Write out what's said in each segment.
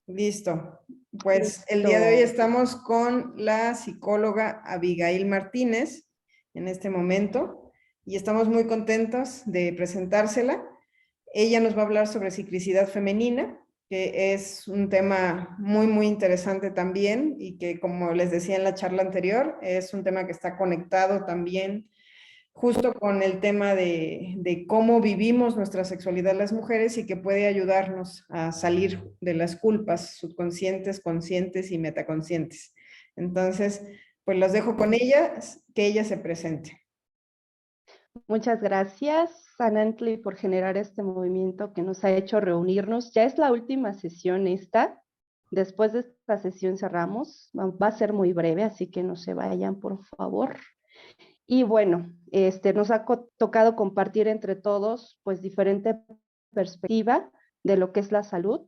Listo. Pues el día de hoy Listo. estamos con la psicóloga Abigail Martínez en este momento y estamos muy contentos de presentársela. Ella nos va a hablar sobre ciclicidad femenina, que es un tema muy interesante también y que, como les decía en la charla anterior, es un tema que está conectado también justo con el tema de cómo vivimos nuestra sexualidad las mujeres y que puede ayudarnos a salir de las culpas subconscientes, conscientes y metaconscientes. Entonces, pues los dejo con ella, que ella se presente. Muchas gracias, Anantli, por generar este movimiento que nos ha hecho reunirnos. Ya es la última sesión esta. Después de esta sesión cerramos. Va a ser muy breve, así que no se vayan, por favor. Y bueno, nos ha tocado compartir entre todos, pues, diferente perspectiva de lo que es la salud.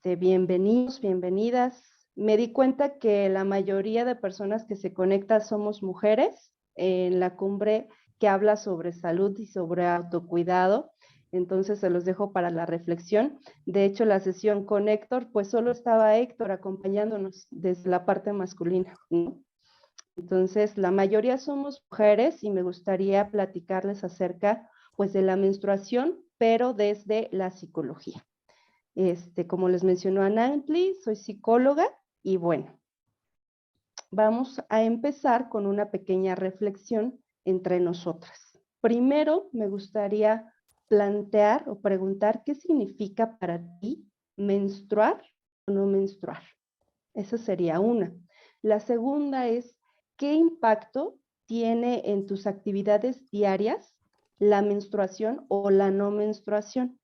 Bienvenidos, bienvenidas. Me di cuenta que la mayoría de personas que se conectan somos mujeres en la cumbre que habla sobre salud y sobre autocuidado. Entonces se los dejo para la reflexión. De hecho, la sesión con Héctor, pues solo estaba Héctor acompañándonos desde la parte masculina, ¿no? Entonces, la mayoría somos mujeres y me gustaría platicarles acerca, pues, de la menstruación, pero desde la psicología. Como les mencionó Anantli, soy psicóloga y bueno, vamos a empezar con una pequeña reflexión entre nosotras. Primero, me gustaría plantear o preguntar qué significa para ti menstruar o no menstruar. Esa sería una. La segunda es, ¿qué impacto tiene en tus actividades diarias la menstruación o la no menstruación?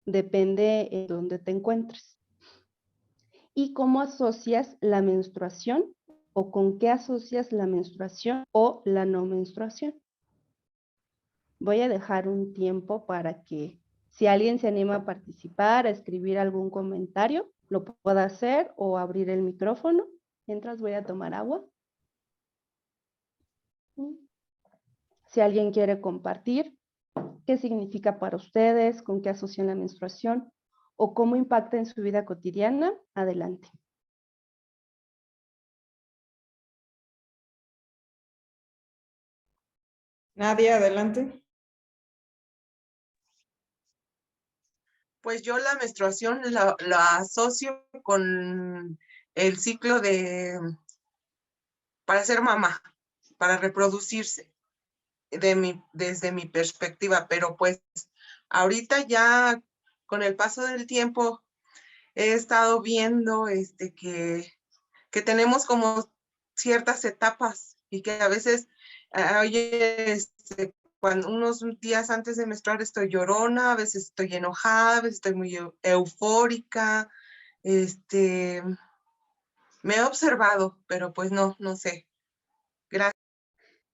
Depende de dónde te encuentres. ¿Y cómo asocias la menstruación o con qué asocias la menstruación o la no menstruación? Voy a dejar un tiempo para que si alguien se anima a participar, a escribir algún comentario, lo pueda hacer o abrir el micrófono. Mientras voy a tomar agua. Si alguien quiere compartir, ¿qué significa para ustedes? ¿Con qué asocian la menstruación? ¿O cómo impacta en su vida cotidiana? Adelante. Nadia, adelante. Pues yo la menstruación la asocio con el ciclo para ser mamá, para reproducirse, desde mi perspectiva, pero pues ahorita ya con el paso del tiempo he estado viendo que tenemos como ciertas etapas y que a veces cuando unos días antes de menstruar estoy llorona, a veces estoy enojada, a veces estoy muy eufórica. Me he observado, pero pues no sé. Gracias.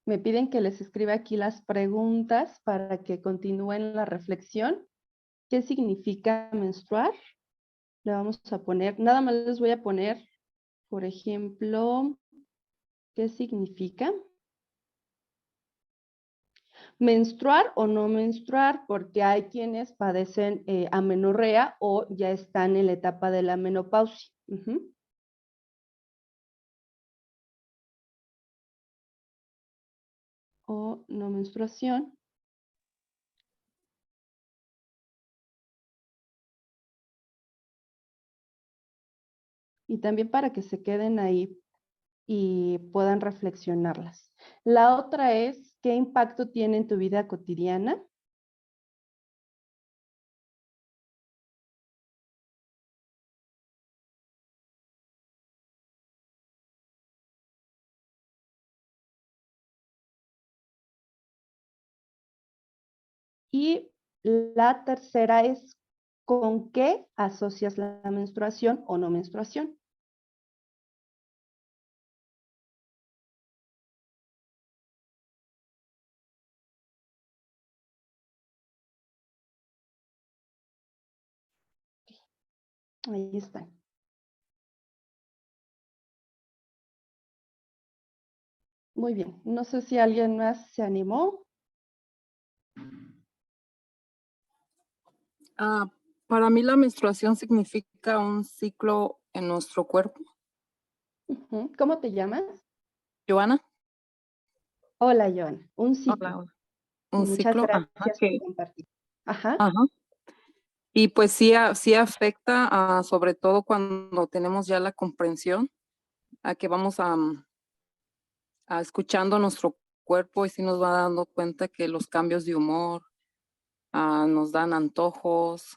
Me piden que les escriba aquí las preguntas para que continúen la reflexión. ¿Qué significa menstruar? Le vamos a poner, nada más les voy a poner, por ejemplo, ¿qué significa? Menstruar o no menstruar, porque hay quienes padecen amenorrea o ya están en la etapa de la menopausia. O no menstruación. Y también para que se queden ahí y puedan reflexionarlas. La otra es, ¿qué impacto tiene en tu vida cotidiana? Y la tercera es, ¿con qué asocias la menstruación o no menstruación? Ahí están. Muy bien. No sé si alguien más se animó. Para mí la menstruación significa un ciclo en nuestro cuerpo. Ujú. ¿Cómo te llamas? Joana, Hola, Joana. Un hola, ciclo. hola. Y Un muchas ciclo, ajá, gracias por compartir. Ajá. ajá. Y pues sí, sí afecta, sobre todo cuando tenemos ya la comprensión, a que vamos a escuchando nuestro cuerpo y sí nos va dando cuenta que los cambios de humor, nos dan antojos,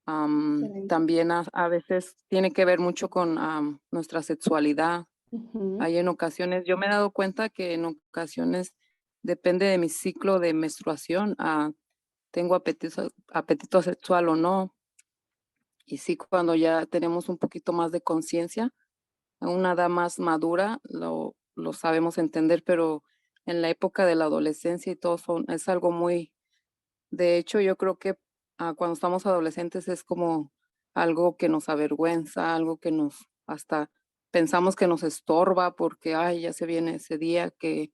Excelente. también a veces tiene que ver mucho con nuestra sexualidad. Ujú. Hay en ocasiones, yo me he dado cuenta que en ocasiones depende de mi ciclo de menstruación, tengo apetito sexual o no. Y sí, cuando ya tenemos un poquito más de conciencia, a una edad más madura lo sabemos entender, pero en la época de la adolescencia y todo es algo muy, de hecho, yo creo que cuando estamos adolescentes es como algo que nos avergüenza, algo que nos hasta pensamos que nos estorba porque, ay, ya se viene ese día que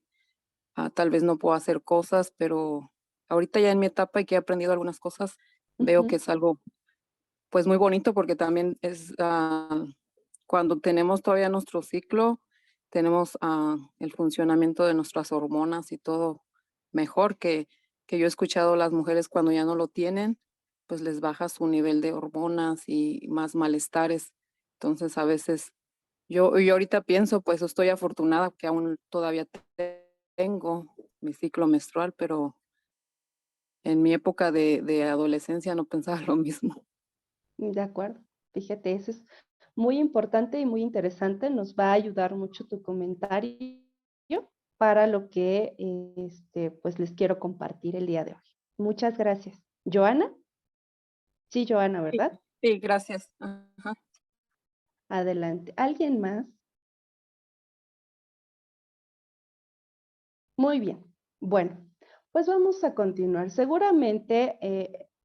tal vez no puedo hacer cosas, pero ahorita ya en mi etapa y que he aprendido algunas cosas, veo que Ujú. es algo pues muy bonito porque también es cuando tenemos todavía nuestro ciclo, tenemos el funcionamiento de nuestras hormonas y todo mejor que yo he escuchado las mujeres cuando ya no lo tienen, pues les baja su nivel de hormonas y más malestares. Entonces a veces yo ahorita pienso, pues estoy afortunada que aún todavía tengo mi ciclo menstrual, pero en mi época de adolescencia no pensaba lo mismo. De acuerdo. Fíjate, eso es muy importante y muy interesante. Nos va a ayudar mucho tu comentario para lo que pues les quiero compartir el día de hoy. Muchas gracias. ¿Joana? Sí, Joana, Sí, ¿verdad? sí, gracias. Ajá. Adelante. ¿Alguien más? Muy bien. Bueno, pues vamos a continuar. Seguramente,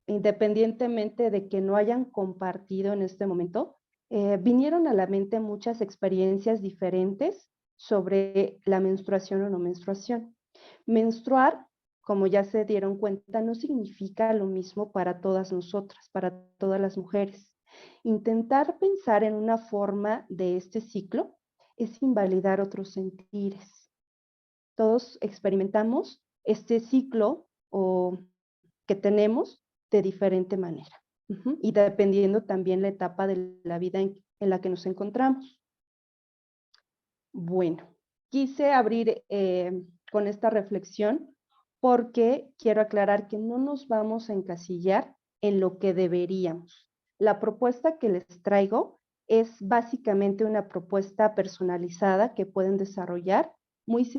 independientemente de que no hayan compartido en este momento, vinieron a la mente muchas experiencias diferentes sobre la menstruación o no menstruación. Menstruar, como ya se dieron cuenta, no significa lo mismo para todas nosotras, para todas las mujeres. Intentar pensar en una forma de este ciclo es invalidar otros sentires. Todos experimentamos este ciclo o que tenemos de diferente manera. Y dependiendo también la etapa de la vida en la que nos encontramos. Bueno, quise abrir con esta reflexión porque quiero aclarar que no nos vamos a encasillar en lo que deberíamos. La propuesta que les traigo es básicamente una propuesta personalizada que pueden desarrollar muy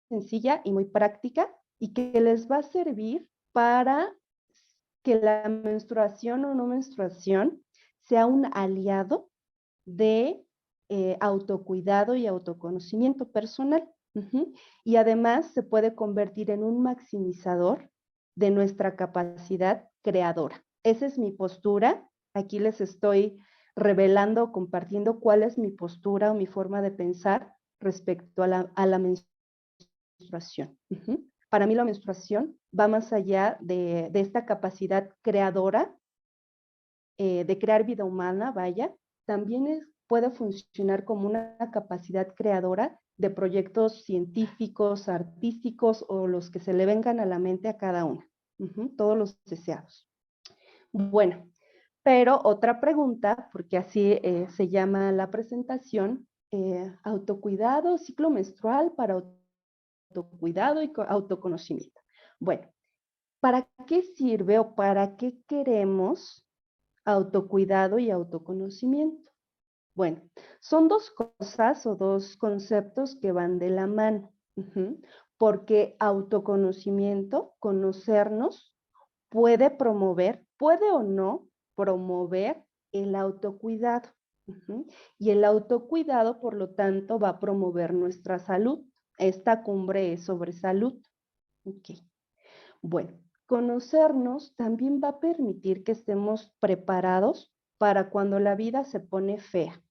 sencilla y muy práctica y que les va a servir para que la menstruación o no menstruación sea un aliado de autocuidado y autoconocimiento personal. Y además se puede convertir en un maximizador de nuestra capacidad creadora. Esa es mi postura. Aquí les estoy revelando, compartiendo cuál es mi postura o mi forma de pensar respecto a la menstruación. Para mí la menstruación va más allá de esta capacidad creadora, de crear vida humana, vaya, también puede funcionar como una capacidad creadora de proyectos científicos, artísticos o los que se le vengan a la mente a cada uno, todos los deseados. Bueno, pero otra pregunta, porque así se llama la presentación, autocuidado, ciclo menstrual para autocuidado y autoconocimiento. Bueno, ¿para qué sirve o para qué queremos autocuidado y autoconocimiento? Bueno, son dos cosas o dos conceptos que van de la mano, porque autoconocimiento, conocernos, puede promover, puede o no promover el autocuidado. Y el autocuidado, por lo tanto, va a promover nuestra salud. Esta cumbre es sobre salud. Ok. Bueno, conocernos también va a permitir que estemos preparados para cuando la vida se pone fea.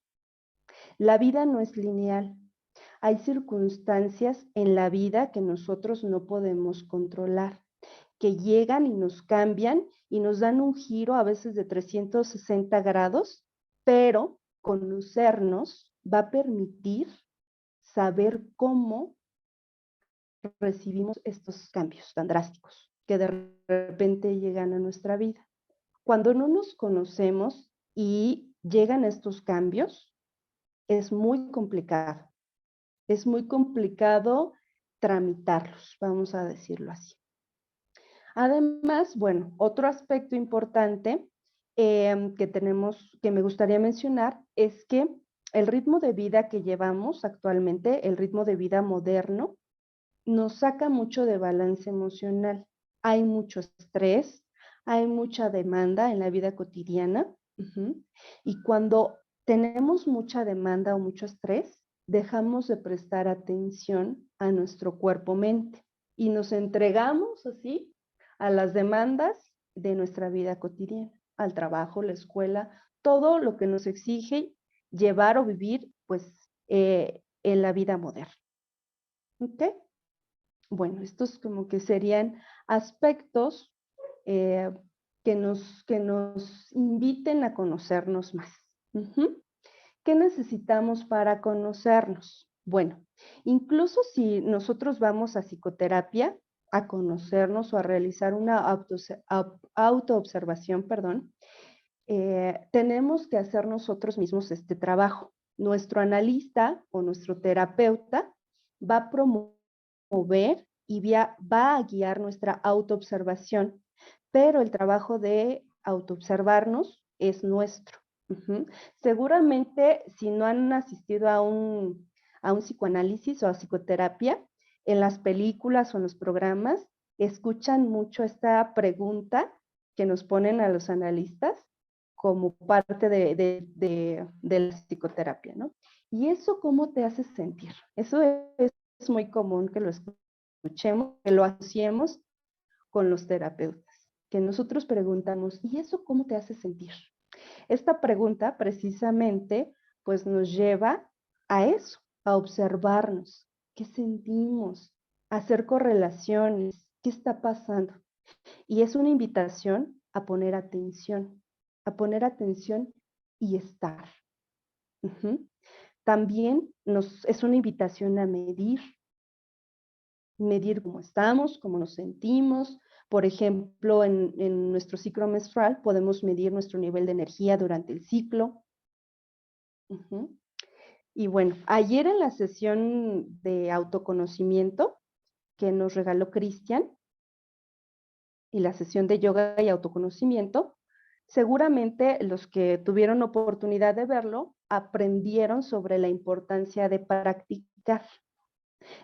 La vida no es lineal. Hay circunstancias en la vida que nosotros no podemos controlar. que llegan y nos cambian y nos dan un giro a veces de 360 grados, pero conocernos va a permitir saber cómo recibimos estos cambios tan drásticos que de repente llegan a nuestra vida. Cuando no nos conocemos y llegan estos cambios, es muy complicado. Es muy complicado tramitarlos, vamos a decirlo así. Además, bueno, otro aspecto importante que me gustaría mencionar es que el ritmo de vida que llevamos actualmente, el ritmo de vida moderno, nos saca mucho de balance emocional. Hay mucho estrés, hay mucha demanda en la vida cotidiana. Y cuando tenemos mucha demanda o mucho estrés, dejamos de prestar atención a nuestro cuerpo-mente y nos entregamos así a las demandas de nuestra vida cotidiana, al trabajo, la escuela, todo lo que nos exige llevar o vivir, pues, en la vida moderna. ¿Ok? Bueno, estos como que serían aspectos que nos inviten a conocernos más. ¿Qué necesitamos para conocernos? Bueno, incluso si nosotros vamos a psicoterapia, a conocernos o a realizar una autoobservación, perdón, tenemos que hacer nosotros mismos este trabajo. Nuestro analista o nuestro terapeuta va a promover y va a guiar nuestra autoobservación, pero el trabajo de autoobservarnos es nuestro. Seguramente, si no han asistido a un psicoanálisis o a psicoterapia, en las películas o en los programas, escuchan mucho esta pregunta que nos ponen a los analistas como parte de la psicoterapia, ¿no? ¿Y eso cómo te hace sentir? Eso es muy común que lo escuchemos, que lo asociemos con los terapeutas, que nosotros preguntamos, ¿y eso cómo te hace sentir? Esta pregunta precisamente pues nos lleva a eso, a observarnos, qué sentimos, a hacer correlaciones, qué está pasando. Y es una invitación a poner atención y estar. También es una invitación a medir cómo estamos, cómo nos sentimos. Por ejemplo, en nuestro ciclo menstrual podemos medir nuestro nivel de energía durante el ciclo. Y bueno, ayer en la sesión de autoconocimiento que nos regaló Cristian y la sesión de yoga y autoconocimiento, seguramente los que tuvieron oportunidad de verlo aprendieron sobre la importancia de practicar.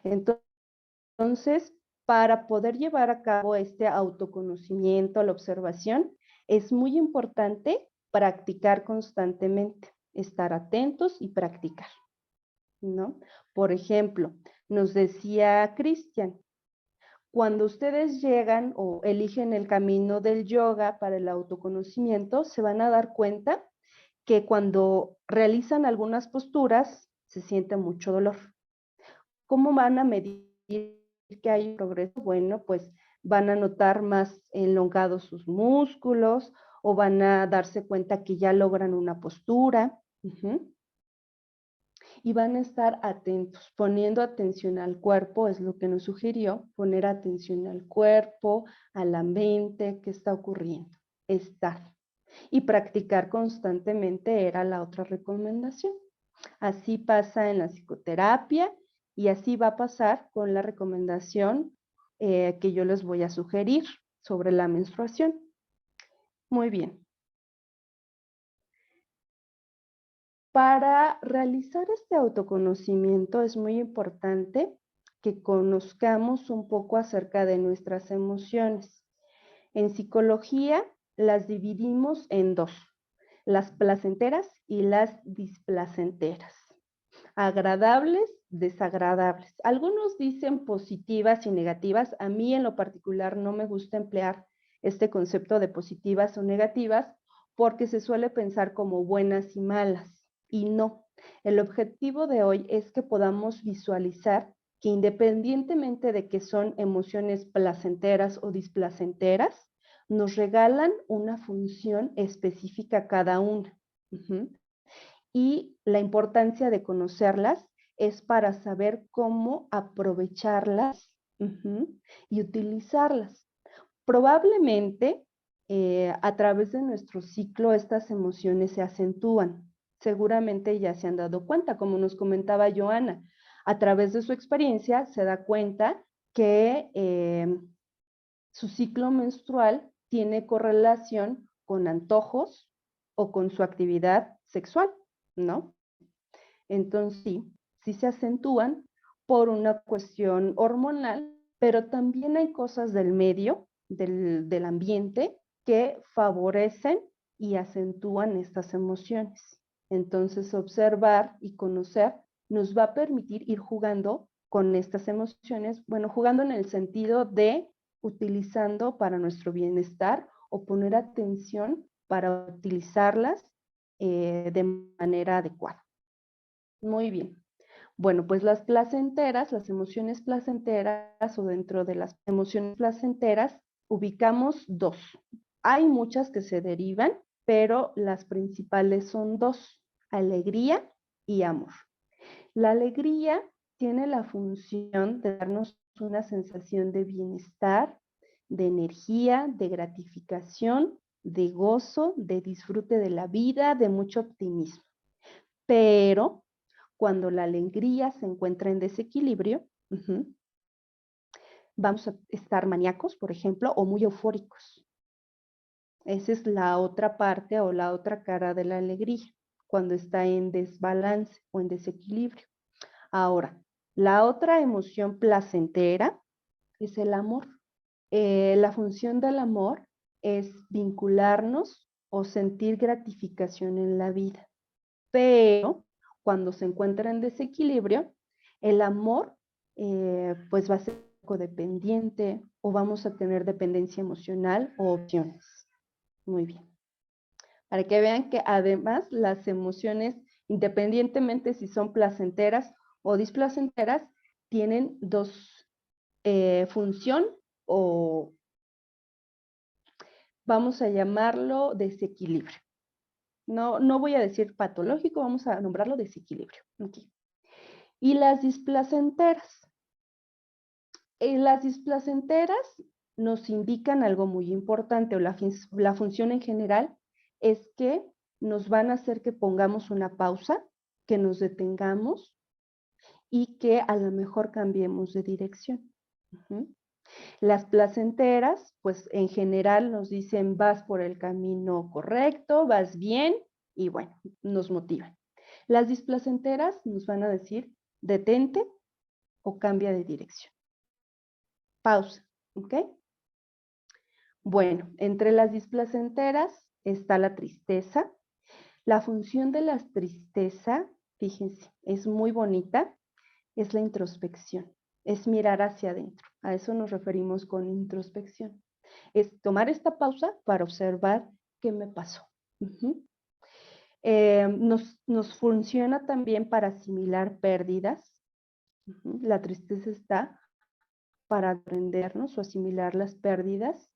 Entonces, para poder llevar a cabo este autoconocimiento, la observación, es muy importante practicar constantemente, estar atentos y practicar, ¿no? Por ejemplo, nos decía Cristian, cuando ustedes llegan o eligen el camino del yoga para el autoconocimiento, se van a dar cuenta que cuando realizan algunas posturas se siente mucho dolor. ¿Cómo van a medir que hay progreso? Bueno, pues van a notar más elongados sus músculos o van a darse cuenta que ya logran una postura. Y van a estar atentos, poniendo atención al cuerpo, es lo que nos sugirió, poner atención al cuerpo, a la mente, qué está ocurriendo, estar. Y practicar constantemente era la otra recomendación. Así pasa en la psicoterapia y así va a pasar con la recomendación que yo les voy a sugerir sobre la menstruación. Muy bien. Para realizar este autoconocimiento es muy importante que conozcamos un poco acerca de nuestras emociones. En psicología las dividimos en dos, las placenteras y las displacenteras, agradables, desagradables. Algunos dicen positivas y negativas. A mí en lo particular no me gusta emplear este concepto de positivas o negativas porque se suele pensar como buenas y malas. Y no, el objetivo de hoy es que podamos visualizar que independientemente de que son emociones placenteras o displacenteras, nos regalan una función específica cada una. Y la importancia de conocerlas es para saber cómo aprovecharlas y utilizarlas. Probablemente a través de nuestro ciclo estas emociones se acentúan. Seguramente ya se han dado cuenta, como nos comentaba Joana, a través de su experiencia se da cuenta que su ciclo menstrual tiene correlación con antojos o con su actividad sexual, ¿no? Entonces sí se acentúan por una cuestión hormonal, pero también hay cosas del medio, del ambiente, que favorecen y acentúan estas emociones. Entonces, observar y conocer nos va a permitir ir jugando con estas emociones, bueno, jugando en el sentido de utilizando para nuestro bienestar o poner atención para utilizarlas de manera adecuada. Muy bien. Bueno, pues las placenteras, las emociones placenteras o dentro de las emociones placenteras ubicamos dos. Hay muchas que se derivan, pero las principales son dos, alegría y amor. La alegría tiene la función de darnos una sensación de bienestar, de energía, de gratificación, de gozo, de disfrute de la vida, de mucho optimismo. Pero cuando la alegría se encuentra en desequilibrio, vamos a estar maníacos, por ejemplo, o muy eufóricos. Esa es la otra parte o la otra cara de la alegría, cuando está en desbalance o en desequilibrio. Ahora, la otra emoción placentera es el amor. La función del amor es vincularnos o sentir gratificación en la vida. Pero cuando se encuentra en desequilibrio, el amor pues va a ser codependiente o vamos a tener dependencia emocional o opciones. Muy bien. Para que vean que además las emociones, independientemente si son placenteras o displacenteras, tienen dos función o vamos a llamarlo desequilibrio. No voy a decir patológico, vamos a nombrarlo desequilibrio. Okay. Y las displacenteras. Las displacenteras nos indican algo muy importante, o la función en general es que nos van a hacer que pongamos una pausa, que nos detengamos y que a lo mejor cambiemos de dirección. Las placenteras, pues en general nos dicen vas por el camino correcto, vas bien y bueno, nos motivan. Las displacenteras nos van a decir detente o cambia de dirección. Pausa, ¿ok? Bueno, entre las displacenteras está la tristeza. La función de la tristeza, fíjense, es muy bonita, es la introspección, es mirar hacia adentro. A eso nos referimos con introspección. Es tomar esta pausa para observar qué me pasó. Nos funciona también para asimilar pérdidas. La tristeza está para aprendernos o asimilar las pérdidas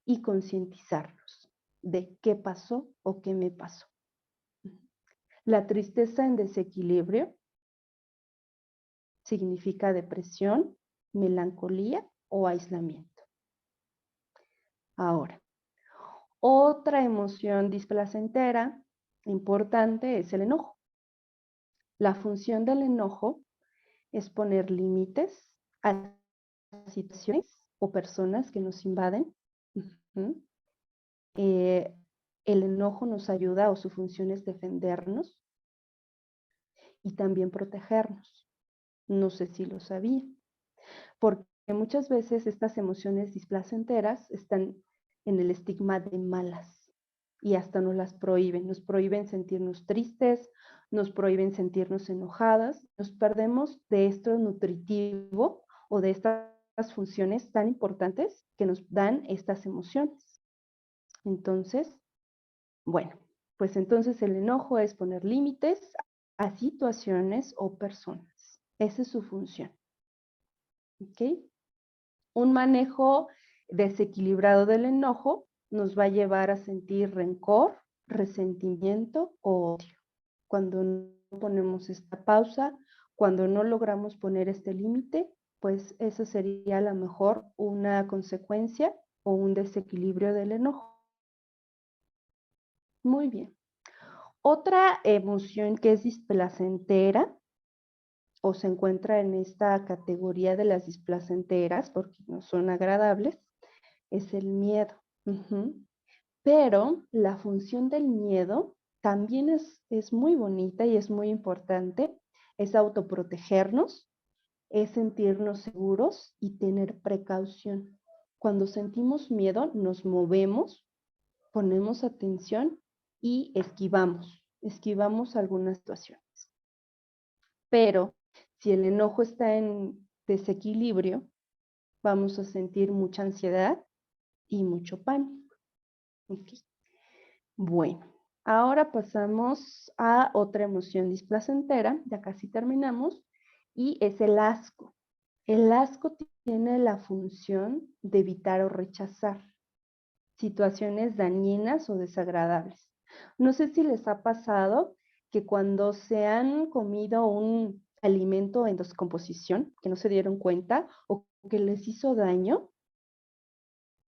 y concientizarnos de qué pasó o qué me pasó. La tristeza en desequilibrio significa depresión, melancolía o aislamiento. Ahora, otra emoción displacentera importante es el enojo. La función del enojo es poner límites a situaciones o personas que nos invaden. El enojo nos ayuda o su función es defendernos y también protegernos. No sé si lo sabía, porque muchas veces estas emociones displacenteras están en el estigma de malas y hasta nos prohíben sentirnos tristes, nos prohíben sentirnos enojadas, nos perdemos de esto nutritivo o de estas funciones tan importantes que nos dan estas emociones. Entonces, bueno, pues entonces el enojo es poner límites a situaciones o personas. Esa es su función. ¿ok? Un manejo desequilibrado del enojo nos va a llevar a sentir rencor, resentimiento o odio. Cuando no ponemos esta pausa, cuando no logramos poner este límite, pues eso sería a lo mejor una consecuencia o un desequilibrio del enojo. Muy bien. Otra emoción que es displacentera o se encuentra en esta categoría de las displacenteras porque no son agradables, es el miedo. Pero la función del miedo también es muy bonita y es muy importante. Es autoprotegernos, es sentirnos seguros y tener precaución. Cuando sentimos miedo, nos movemos, ponemos atención y esquivamos algunas situaciones. Pero si el enojo está en desequilibrio, vamos a sentir mucha ansiedad y mucho pánico. Okay. Bueno, ahora pasamos a otra emoción displacentera, ya casi terminamos, y es el asco. El asco tiene la función de evitar o rechazar situaciones dañinas o desagradables. No sé si les ha pasado que cuando se han comido un alimento en descomposición, que no se dieron cuenta o que les hizo daño,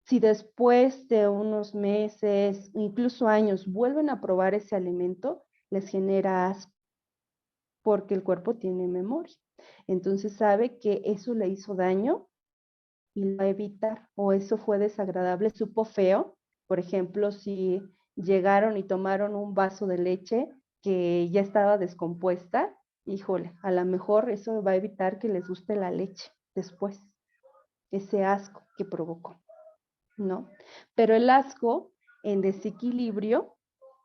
si después de unos meses, incluso años, vuelven a probar ese alimento, les genera asco, porque el cuerpo tiene memoria. Entonces sabe que eso le hizo daño y lo va a evitar, o eso fue desagradable, supo feo. Por ejemplo, si llegaron y tomaron un vaso de leche que ya estaba descompuesta, híjole, a lo mejor eso va a evitar que les guste la leche después, ese asco que provocó, ¿no? Pero el asco en desequilibrio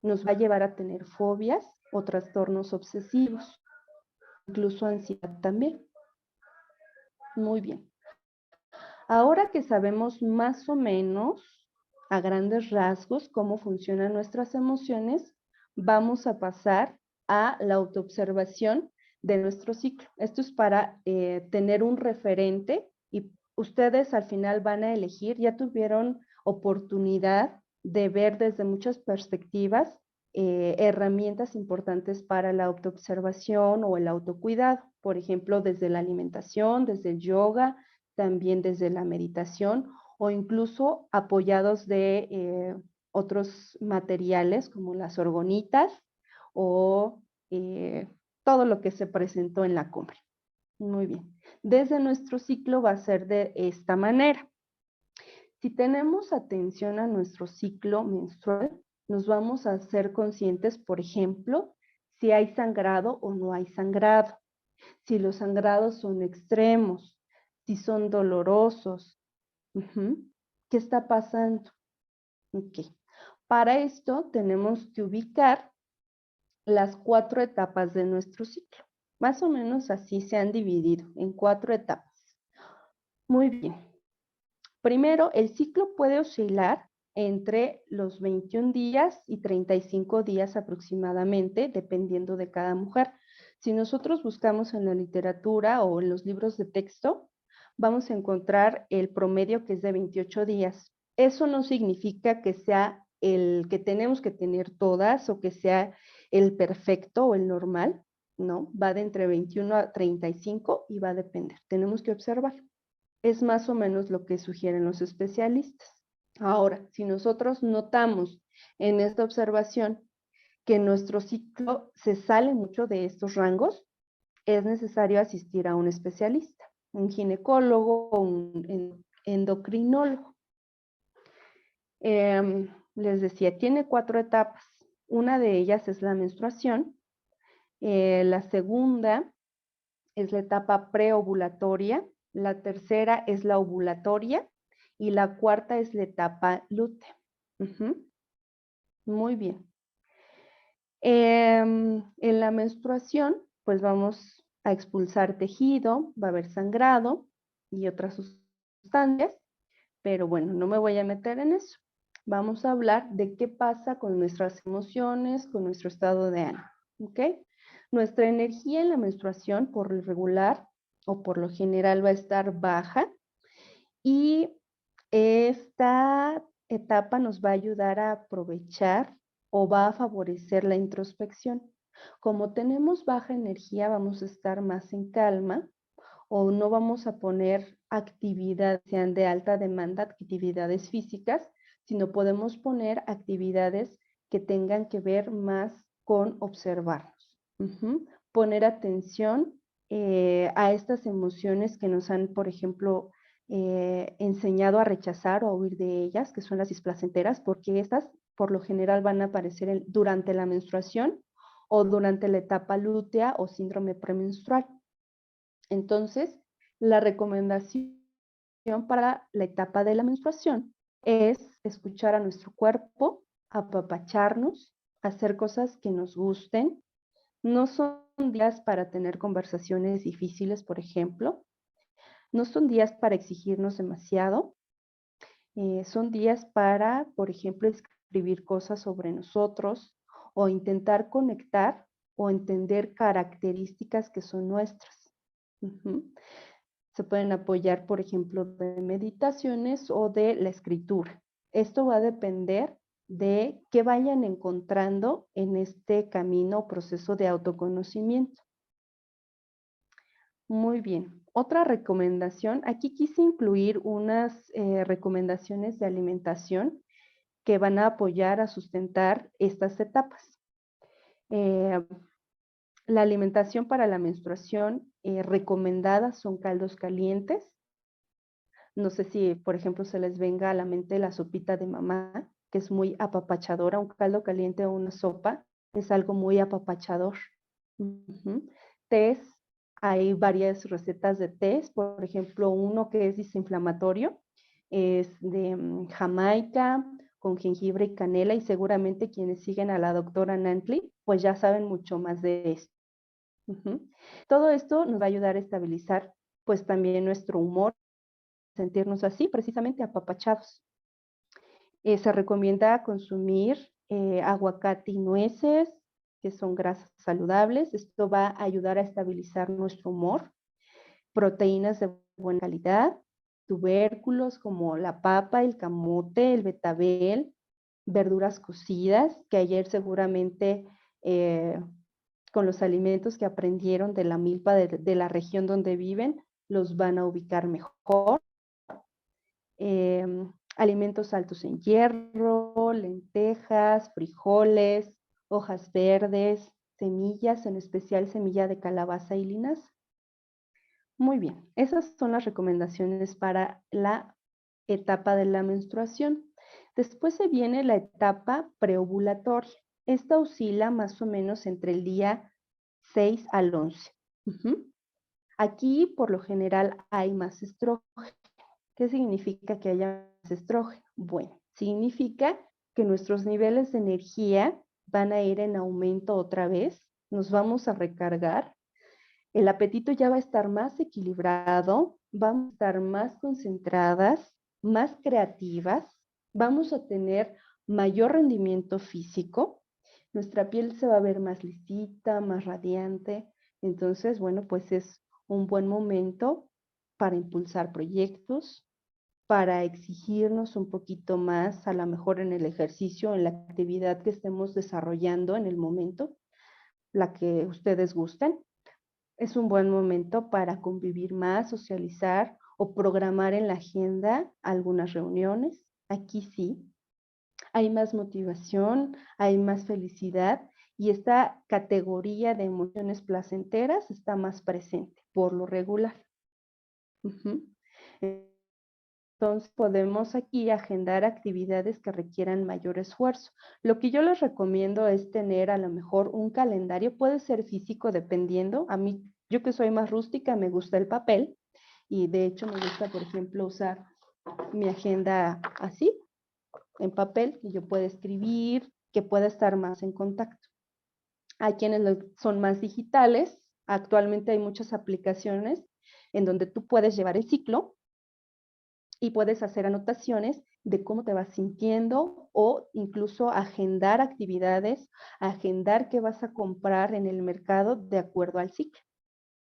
nos va a llevar a tener fobias o trastornos obsesivos, incluso ansiedad también. Muy bien. Ahora que sabemos más o menos a grandes rasgos cómo funcionan nuestras emociones, vamos a pasar a la autoobservación de nuestro ciclo. Esto es para tener un referente y ustedes al final van a elegir, ya tuvieron oportunidad de ver desde muchas perspectivas herramientas importantes para la autoobservación o el autocuidado. Por ejemplo, desde la alimentación, desde el yoga, también desde la meditación o incluso apoyados de otros materiales como las orgonitas o todo lo que se presentó en la cumbre. Muy bien. Desde nuestro ciclo va a ser de esta manera. Si tenemos atención a nuestro ciclo menstrual, nos vamos a ser conscientes, por ejemplo, si hay sangrado o no hay sangrado, si los sangrados son extremos, si son dolorosos. ¿Qué está pasando? Ok. Para esto tenemos que ubicar las 4 etapas de nuestro ciclo. Más o menos así se han dividido en 4 etapas. Muy bien. Primero, el ciclo puede oscilar entre los 21 días y 35 días aproximadamente, dependiendo de cada mujer. Si nosotros buscamos en la literatura o en los libros de texto, vamos a encontrar el promedio que es de 28 días. Eso no significa que sea el que tenemos que tener todas o que sea el perfecto o el normal, ¿no? Va de entre 21 a 35 y va a depender. Tenemos que observar. Es más o menos lo que sugieren los especialistas. Ahora, si nosotros notamos en esta observación que nuestro ciclo se sale mucho de estos rangos, es necesario asistir a un especialista, un ginecólogo o un endocrinólogo. Les decía, tiene 4 etapas. Una de ellas es la menstruación. La segunda es la etapa preovulatoria. La tercera es la ovulatoria. Y la cuarta es la etapa lútea. Muy bien. En la menstruación, pues vamos a expulsar tejido, va a haber sangrado y otras sustancias, pero bueno, no me voy a meter en eso. Vamos a hablar de qué pasa con nuestras emociones, con nuestro estado de ánimo, ¿ok? Nuestra energía en la menstruación, por lo regular, o por lo general va a estar baja, y esta etapa nos va a ayudar a aprovechar o va a favorecer la introspección. Como tenemos baja energía, vamos a estar más en calma o no vamos a poner actividades, sean de alta demanda, actividades físicas, sino podemos poner actividades que tengan que ver más con observarnos. Poner atención a estas emociones que nos han, por ejemplo, enseñado a rechazar o a huir de ellas, que son las displacenteras, porque estas por lo general van a aparecer durante la menstruación o durante la etapa lútea o síndrome premenstrual. Entonces, la recomendación para la etapa de la menstruación es escuchar a nuestro cuerpo, apapacharnos, hacer cosas que nos gusten. No son días para tener conversaciones difíciles, por ejemplo. No son días para exigirnos demasiado. Son días para, por ejemplo, escribir cosas sobre nosotros o intentar conectar o entender características que son nuestras. Se pueden apoyar, por ejemplo, de meditaciones o de la escritura. Esto va a depender de qué vayan encontrando en este camino o proceso de autoconocimiento. Muy bien. Otra recomendación, aquí quise incluir unas recomendaciones de alimentación que van a apoyar a sustentar estas etapas. La alimentación para la menstruación recomendada son caldos calientes. No sé si, por ejemplo, se les venga a la mente la sopita de mamá, que es muy apapachadora. Un caldo caliente o una sopa es algo muy apapachador. Tés, hay varias recetas de tés. Por ejemplo, uno que es desinflamatorio es de Jamaica, con jengibre y canela, y seguramente quienes siguen a la doctora Nantley, pues ya saben mucho más de esto. Todo esto nos va a ayudar a estabilizar pues también nuestro humor, sentirnos así, precisamente apapachados. Se recomienda consumir aguacate y nueces, que son grasas saludables. Esto va a ayudar a estabilizar nuestro humor. Proteínas de buena calidad, tubérculos como la papa, el camote, el betabel, verduras cocidas, que ayer seguramente con los alimentos que aprendieron de la milpa de la región donde viven, los van a ubicar mejor. Alimentos altos en hierro, lentejas, frijoles, hojas verdes, semillas, en especial semilla de calabaza y linaza. Muy bien, esas son las recomendaciones para la etapa de la menstruación. Después se viene la etapa preovulatoria. Esta oscila más o menos entre el día 6 al 11. Aquí, por lo general, hay más estrógeno. ¿Qué significa que haya más estrógeno? Bueno, significa que nuestros niveles de energía van a ir en aumento otra vez, nos vamos a recargar, el apetito ya va a estar más equilibrado, vamos a estar más concentradas, más creativas, vamos a tener mayor rendimiento físico, nuestra piel se va a ver más lisita, más radiante. Entonces, bueno, pues es un buen momento para impulsar proyectos, para exigirnos un poquito más, a lo mejor en el ejercicio, en la actividad que estemos desarrollando en el momento, la que ustedes gusten. Es un buen momento para convivir más, socializar o programar en la agenda algunas reuniones. Aquí sí, hay más motivación, hay más felicidad y esta categoría de emociones placenteras está más presente por lo regular. Entonces podemos aquí agendar actividades que requieran mayor esfuerzo. Lo que yo les recomiendo es tener a lo mejor un calendario, puede ser físico dependiendo. A mí, yo que soy más rústica, me gusta el papel y de hecho me gusta, por ejemplo, usar mi agenda así, en papel, y yo pueda escribir, que pueda estar más en contacto. Hay quienes son más digitales. Actualmente hay muchas aplicaciones en donde tú puedes llevar el ciclo y puedes hacer anotaciones de cómo te vas sintiendo o incluso agendar actividades, agendar qué vas a comprar en el mercado de acuerdo al ciclo.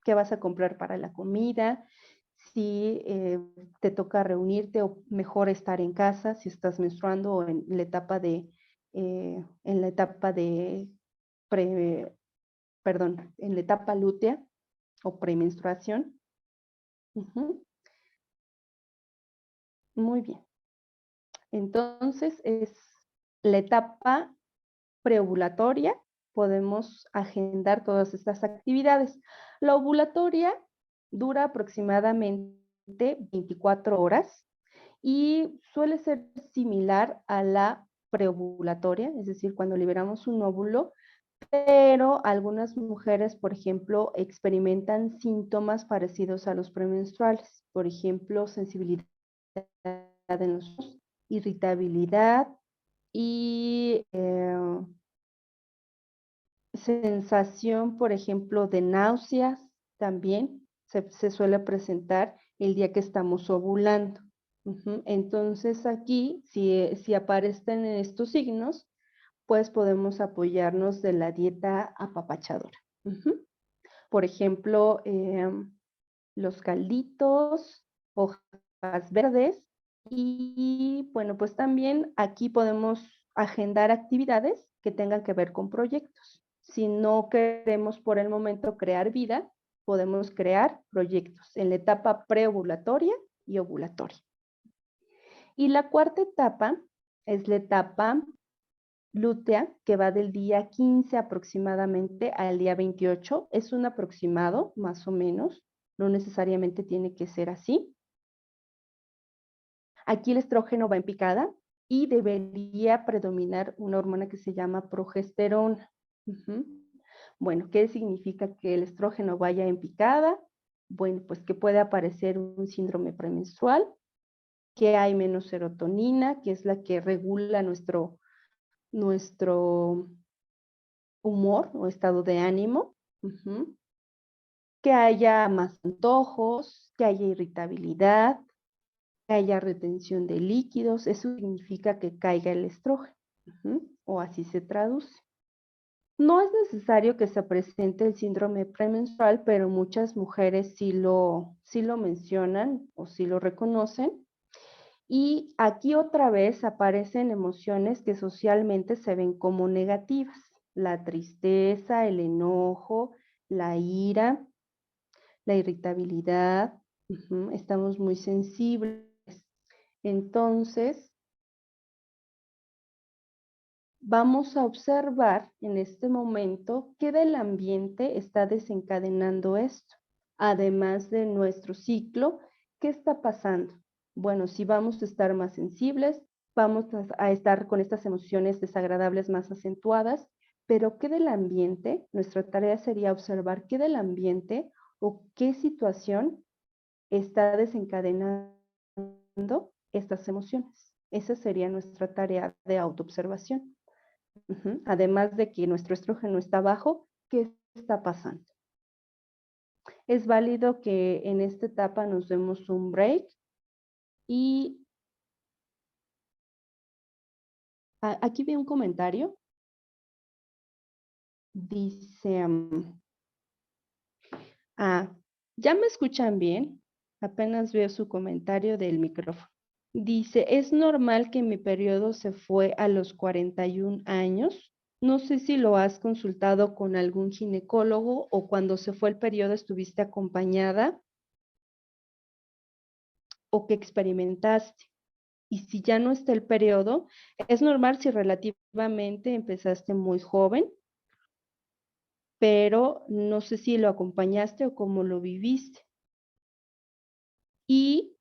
qué vas a comprar para la comida, si te toca reunirte o mejor estar en casa, si estás menstruando o en la etapa de, en la etapa lútea o premenstruación. Muy bien. Entonces, es la etapa preovulatoria, podemos agendar todas estas actividades. La ovulatoria dura aproximadamente 24 horas y suele ser similar a la preovulatoria, es decir, cuando liberamos un óvulo, pero algunas mujeres, por ejemplo, experimentan síntomas parecidos a los premenstruales, por ejemplo, sensibilidad en los ojos, irritabilidad y sensación, por ejemplo, de náuseas también se suele presentar el día que estamos ovulando. Entonces aquí, si aparecen estos signos, pues podemos apoyarnos de la dieta apapachadora. Por ejemplo, los calditos, hojas verdes, y bueno, pues también aquí podemos agendar actividades que tengan que ver con proyectos. Si no queremos por el momento crear vida, podemos crear proyectos en la etapa preovulatoria y ovulatoria. Y la cuarta etapa es la etapa lútea, que va del día 15 aproximadamente al día 28. Es un aproximado, más o menos. No necesariamente tiene que ser así. Aquí el estrógeno va en picada y debería predominar una hormona que se llama progesterona. Bueno, ¿qué significa que el estrógeno vaya en picada? Bueno, pues que puede aparecer un síndrome premenstrual, que hay menos serotonina, que es la que regula nuestro humor o estado de ánimo, que haya más antojos, que haya irritabilidad, que haya retención de líquidos. Eso significa que caiga el estrógeno, o así se traduce. No es necesario que se presente el síndrome premenstrual, pero muchas mujeres sí lo mencionan o sí lo reconocen. Y aquí otra vez aparecen emociones que socialmente se ven como negativas: la tristeza, el enojo, la ira, la irritabilidad. Estamos muy sensibles. Entonces, vamos a observar en este momento qué del ambiente está desencadenando esto, además de nuestro ciclo. ¿Qué está pasando? Bueno, si vamos a estar más sensibles, vamos a estar con estas emociones desagradables más acentuadas, pero ¿qué del ambiente? Nuestra tarea sería observar qué del ambiente o qué situación está desencadenando estas emociones. Esa sería nuestra tarea de autoobservación. Además de que nuestro estrógeno está bajo, ¿qué está pasando? Es válido que en esta etapa nos demos un break y aquí vi un comentario. Dice, ¿ya me escuchan bien? Apenas veo su comentario del micrófono. Dice, ¿es normal que mi periodo se fue a los 41 años? No sé si lo has consultado con algún ginecólogo o cuando se fue el periodo estuviste acompañada o qué experimentaste. Y si ya no está el periodo, es normal si relativamente empezaste muy joven, pero no sé si lo acompañaste o cómo lo viviste. Y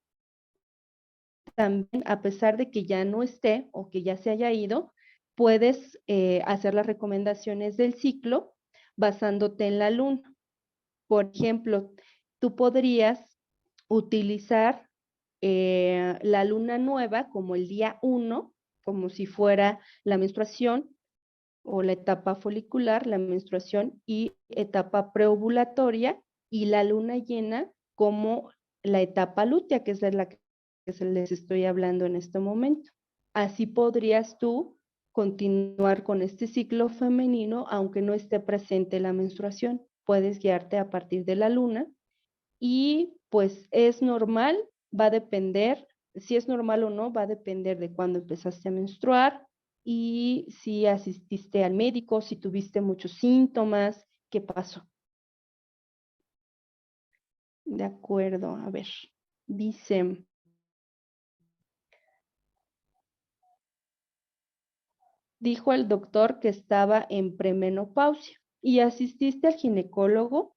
también, a pesar de que ya no esté o que ya se haya ido, puedes hacer las recomendaciones del ciclo basándote en la luna. Por ejemplo, tú podrías utilizar la luna nueva como el día 1, como si fuera la menstruación o la etapa folicular, la menstruación y etapa preovulatoria, y la luna llena como la etapa lútea, que es de la que les estoy hablando en este momento. Así podrías tú continuar con este ciclo femenino aunque no esté presente la menstruación. puedes guiarte a partir de la luna y pues es normal, va a depender, si es normal o no, va a depender de cuándo empezaste a menstruar y si asististe al médico, si tuviste muchos síntomas, qué pasó. De acuerdo, a ver, dice, dijo el doctor que estaba en premenopausia y asististe al ginecólogo,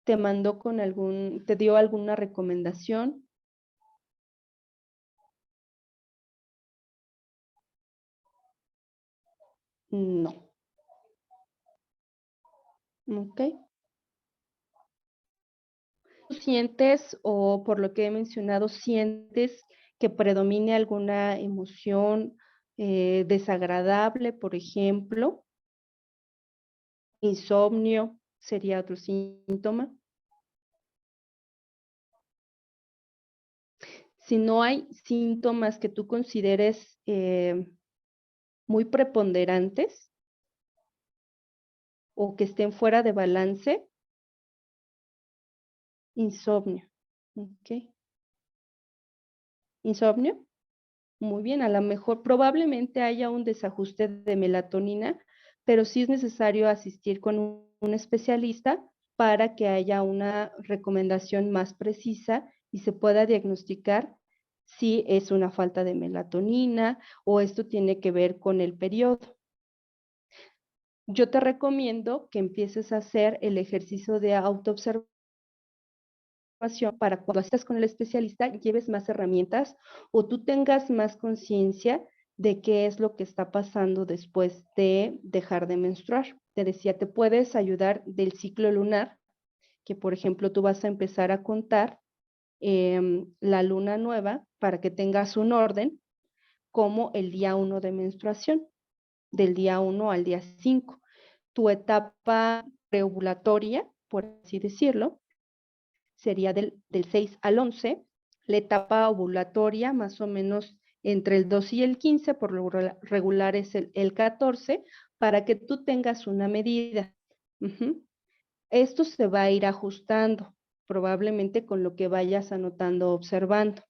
te mandó con te dio alguna recomendación. No. Ok. ¿Tú sientes o por lo que he mencionado, sientes que predomine alguna emoción desagradable, por ejemplo? Insomnio sería otro síntoma. Si no hay síntomas que tú consideres muy preponderantes o que estén fuera de balance, insomnio. Ok. Insomnio. Muy bien, a lo mejor probablemente haya un desajuste de melatonina, pero sí es necesario asistir con un especialista para que haya una recomendación más precisa y se pueda diagnosticar si es una falta de melatonina o esto tiene que ver con el periodo. Yo te recomiendo que empieces a hacer el ejercicio de autoobservación para cuando estés con el especialista lleves más herramientas o tú tengas más conciencia de qué es lo que está pasando después de dejar de menstruar. Te decía, te puedes ayudar del ciclo lunar, que por ejemplo tú vas a empezar a contar la luna nueva para que tengas un orden como el día 1 de menstruación, del día 1 al día 5. Tu etapa preovulatoria, por así decirlo, sería del 6 al 11, la etapa ovulatoria más o menos entre el 2 y el 15, por lo regular es el 14, para que tú tengas una medida. Esto se va a ir ajustando, probablemente con lo que vayas anotando o observando.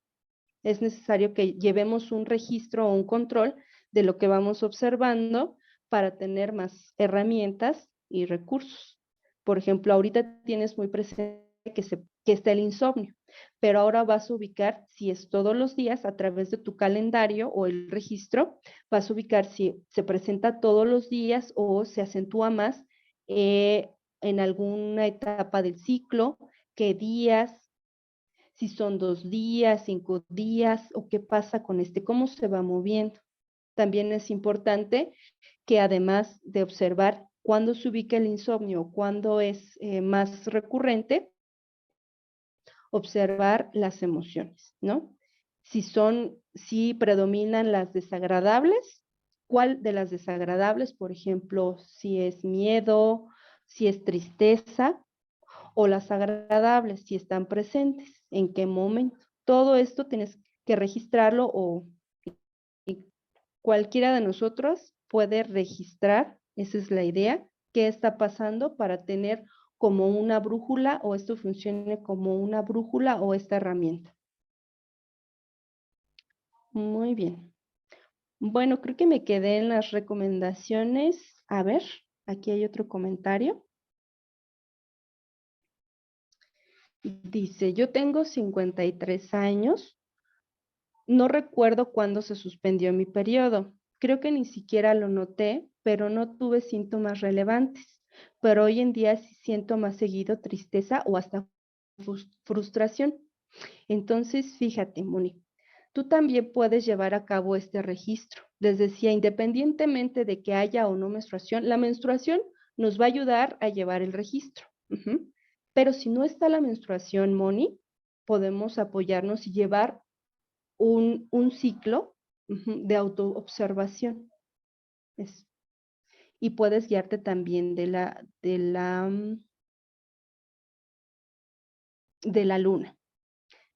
Es necesario que llevemos un registro o un control de lo que vamos observando para tener más herramientas y recursos. Por ejemplo, ahorita tienes muy presente que está el insomnio, pero ahora vas a ubicar si es todos los días a través de tu calendario o el registro, vas a ubicar si se presenta todos los días o se acentúa más en alguna etapa del ciclo, qué días, si son 2 días, 5 días, o qué pasa con cómo se va moviendo. También es importante que además de observar cuándo se ubica el insomnio, cuándo es más recurrente, observar las emociones, ¿no? Si predominan las desagradables, ¿cuál de las desagradables? Por ejemplo, si es miedo, si es tristeza, o las agradables, si están presentes, en qué momento. Todo esto tienes que registrarlo o cualquiera de nosotros puede registrar, esa es la idea, qué está pasando para tener como una brújula o esto funcione como una brújula o esta herramienta. Muy bien. Bueno, creo que me quedé en las recomendaciones. A ver, aquí hay otro comentario. Dice, yo tengo 53 años, no recuerdo cuándo se suspendió mi periodo. Creo que ni siquiera lo noté, pero no tuve síntomas relevantes. Pero hoy en día sí siento más seguido tristeza o hasta frustración. Entonces, fíjate, Moni, tú también puedes llevar a cabo este registro. Les decía, independientemente de que haya o no menstruación, la menstruación nos va a ayudar a llevar el registro. Pero si no está la menstruación, Moni, podemos apoyarnos y llevar un ciclo de autoobservación. Y puedes guiarte también de la luna.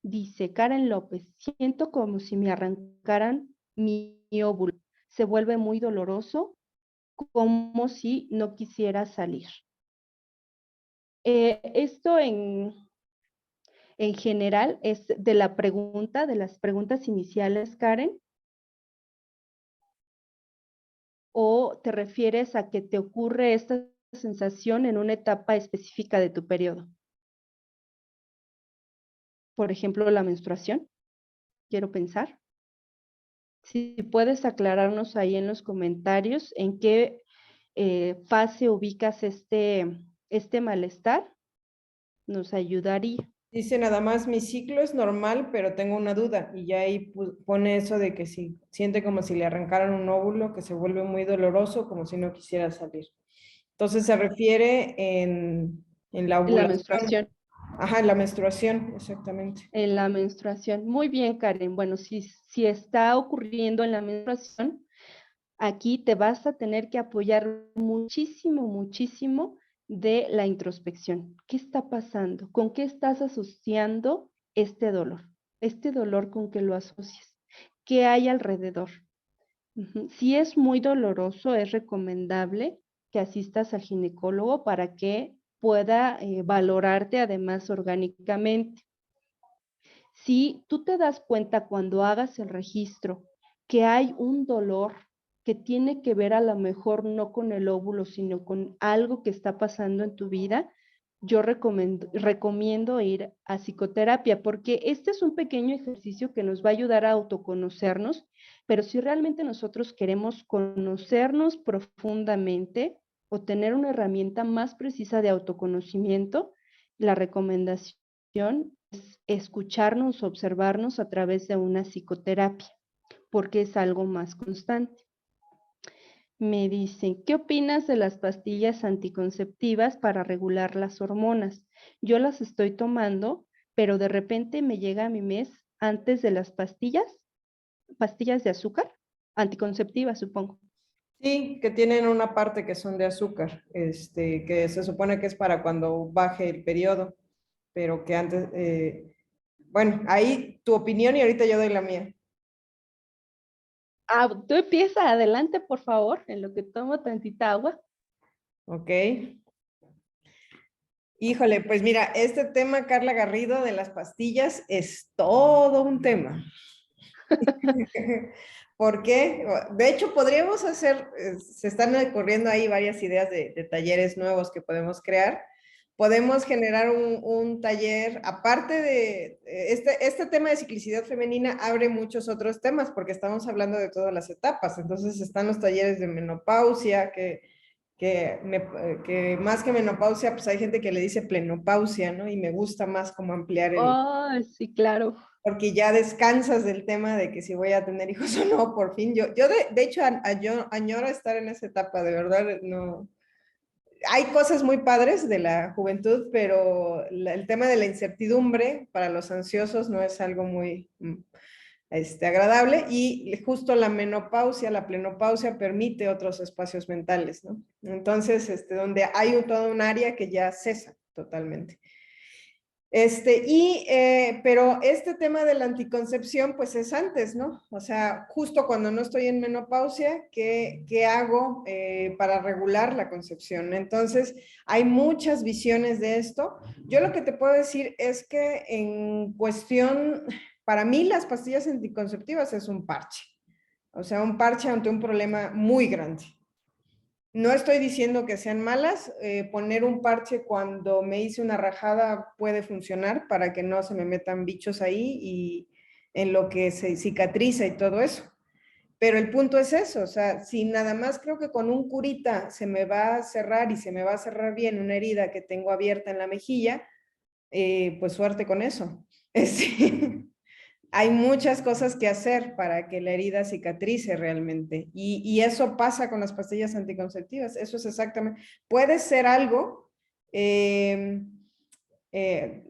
Dice Karen López, siento como si me arrancaran mi óvulo. Se vuelve muy doloroso como si no quisiera salir. Esto en general es de las preguntas iniciales, Karen, ¿o te refieres a que te ocurre esta sensación en una etapa específica de tu periodo? Por ejemplo, la menstruación, quiero pensar. Si puedes aclararnos ahí en los comentarios en qué fase ubicas este malestar, nos ayudaría. Dice nada más, mi ciclo es normal, pero tengo una duda. Y ya ahí pone eso de que si siente como si le arrancaran un óvulo, que se vuelve muy doloroso, como si no quisiera salir. Entonces se refiere en la En la ovulación. menstruación. Ajá, en la menstruación, exactamente. En la menstruación. Muy bien, Karen. Bueno, si está ocurriendo en la menstruación, aquí te vas a tener que apoyar muchísimo, muchísimo de la introspección. ¿Qué está pasando? ¿Con qué estás asociando este dolor? Este dolor, ¿con qué lo asocias? ¿Qué hay alrededor? Si es muy doloroso, es recomendable que asistas al ginecólogo para que pueda valorarte además orgánicamente. Si tú te das cuenta cuando hagas el registro que hay un dolor que tiene que ver a lo mejor no con el óvulo, sino con algo que está pasando en tu vida, yo recomiendo ir a psicoterapia, porque este es un pequeño ejercicio que nos va a ayudar a autoconocernos, pero si realmente nosotros queremos conocernos profundamente o tener una herramienta más precisa de autoconocimiento, la recomendación es escucharnos, observarnos a través de una psicoterapia, porque es algo más constante. Me dicen, ¿qué opinas de las pastillas anticonceptivas para regular las hormonas? Yo las estoy tomando, pero de repente me llega a mi mes antes de las pastillas de azúcar, anticonceptivas, supongo. Sí, que tienen una parte que son de azúcar, que se supone que es para cuando baje el periodo, pero que antes, bueno, ahí tu opinión y ahorita yo doy la mía. Tú empieza, adelante, por favor, en lo que tomo tantita agua. Ok. Híjole, pues mira, este tema, Carla Garrido, de las pastillas es todo un tema. ¿Por qué? De hecho, podríamos hacer, se están ocurriendo ahí varias ideas de talleres nuevos que podemos crear. Podemos generar un taller, aparte de este tema de ciclicidad femenina, abre muchos otros temas porque estamos hablando de todas las etapas. Entonces están los talleres de menopausia, que más que menopausia, pues hay gente que le dice plenopausia, ¿no? Y me gusta más como ampliar Oh, sí, claro. porque ya descansas del tema de que si voy a tener hijos o no, por fin. Yo de hecho, yo añoro estar en esa etapa, de verdad, no. Hay cosas muy padres de la juventud, pero el tema de la incertidumbre para los ansiosos no es algo muy agradable, y justo la menopausia, la plenopausia permite otros espacios mentales, ¿no? Entonces, donde hay todo un área que ya cesa totalmente. Pero este tema de la anticoncepción, pues es antes, ¿no? O sea, justo cuando no estoy en menopausia, ¿qué hago para regular la concepción? Entonces, hay muchas visiones de esto. Yo lo que te puedo decir es que en cuestión, para mí las pastillas anticonceptivas es un parche. O sea, un parche ante un problema muy grande. No estoy diciendo que sean malas, poner un parche cuando me hice una rajada puede funcionar para que no se me metan bichos ahí y en lo que se cicatriza y todo eso. Pero el punto es eso, o sea, si nada más creo que con un curita se me va a cerrar y se me va a cerrar bien una herida que tengo abierta en la mejilla, pues suerte con eso. Hay muchas cosas que hacer para que la herida cicatrice realmente. Y eso pasa con las pastillas anticonceptivas. Eso es exactamente. Puede ser algo,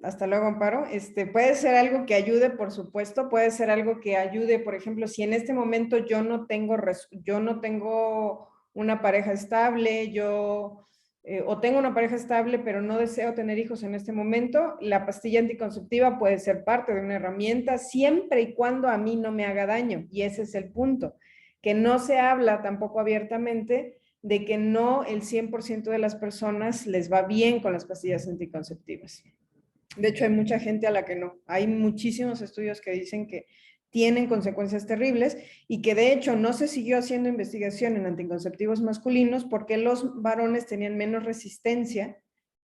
hasta luego, Amparo. Puede ser algo que ayude, por supuesto. Puede ser algo que ayude, por ejemplo, si en este momento yo no tengo una pareja estable, o tengo una pareja estable, pero no deseo tener hijos en este momento, la pastilla anticonceptiva puede ser parte de una herramienta siempre y cuando a mí no me haga daño. Y ese es el punto, que no se habla tampoco abiertamente de que no el 100% de las personas les va bien con las pastillas anticonceptivas. De hecho, hay mucha gente a la que no. Hay muchísimos estudios que dicen que tienen consecuencias terribles y que de hecho no se siguió haciendo investigación en anticonceptivos masculinos porque los varones tenían menos resistencia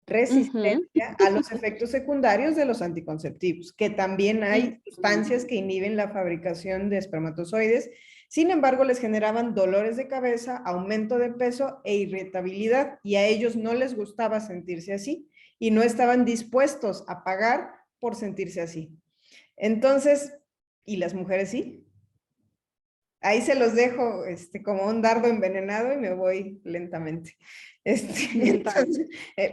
a los efectos secundarios de los anticonceptivos, que también hay sustancias que inhiben la fabricación de espermatozoides. Sin embargo, les generaban dolores de cabeza, aumento de peso e irritabilidad, y a ellos no les gustaba sentirse así y no estaban dispuestos a pagar por sentirse así. Entonces, ¿y las mujeres sí? Ahí se los dejo como un dardo envenenado y me voy lentamente. Entonces,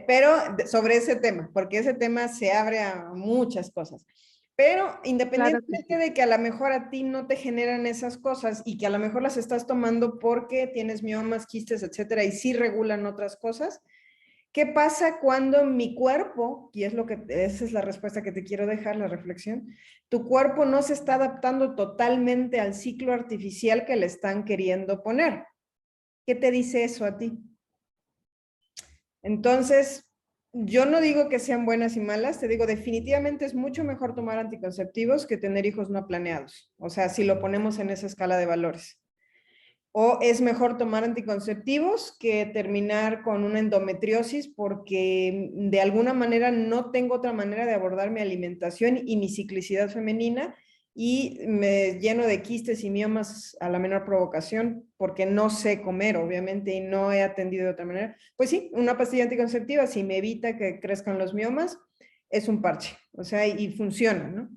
pero sobre ese tema, porque ese tema se abre a muchas cosas. Pero independientemente Claro que sí. de que a lo mejor a ti no te generan esas cosas y que a lo mejor las estás tomando porque tienes miomas, quistes, etcétera, y sí regulan otras cosas, ¿qué pasa cuando mi cuerpo, y esa es la respuesta que te quiero dejar, la reflexión, tu cuerpo no se está adaptando totalmente al ciclo artificial que le están queriendo poner? ¿Qué te dice eso a ti? Entonces, yo no digo que sean buenas y malas, te digo, definitivamente es mucho mejor tomar anticonceptivos que tener hijos no planeados. O sea, si lo ponemos en esa escala de valores. O es mejor tomar anticonceptivos que terminar con una endometriosis porque de alguna manera no tengo otra manera de abordar mi alimentación y mi ciclicidad femenina y me lleno de quistes y miomas a la menor provocación porque no sé comer, obviamente, y no he atendido de otra manera. Pues sí, una pastilla anticonceptiva, si me evita que crezcan los miomas, es un parche, o sea, y funciona, ¿no?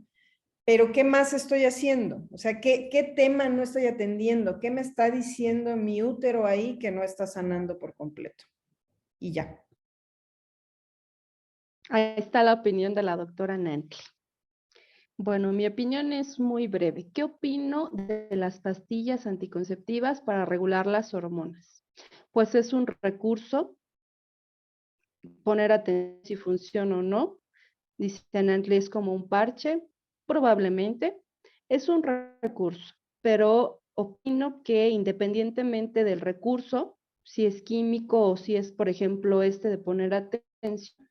Pero ¿qué más estoy haciendo? O sea, ¿qué tema no estoy atendiendo? ¿Qué me está diciendo mi útero ahí que no está sanando por completo? Y ya. Ahí está la opinión de la doctora Nancy. Bueno, mi opinión es muy breve. ¿Qué opino de las pastillas anticonceptivas para regular las hormonas? Pues es un recurso, poner atención si funciona o no. Dice Nancy, es como un parche, probablemente. Es un recurso, pero opino que independientemente del recurso, si es químico o si es, por ejemplo, de poner atención,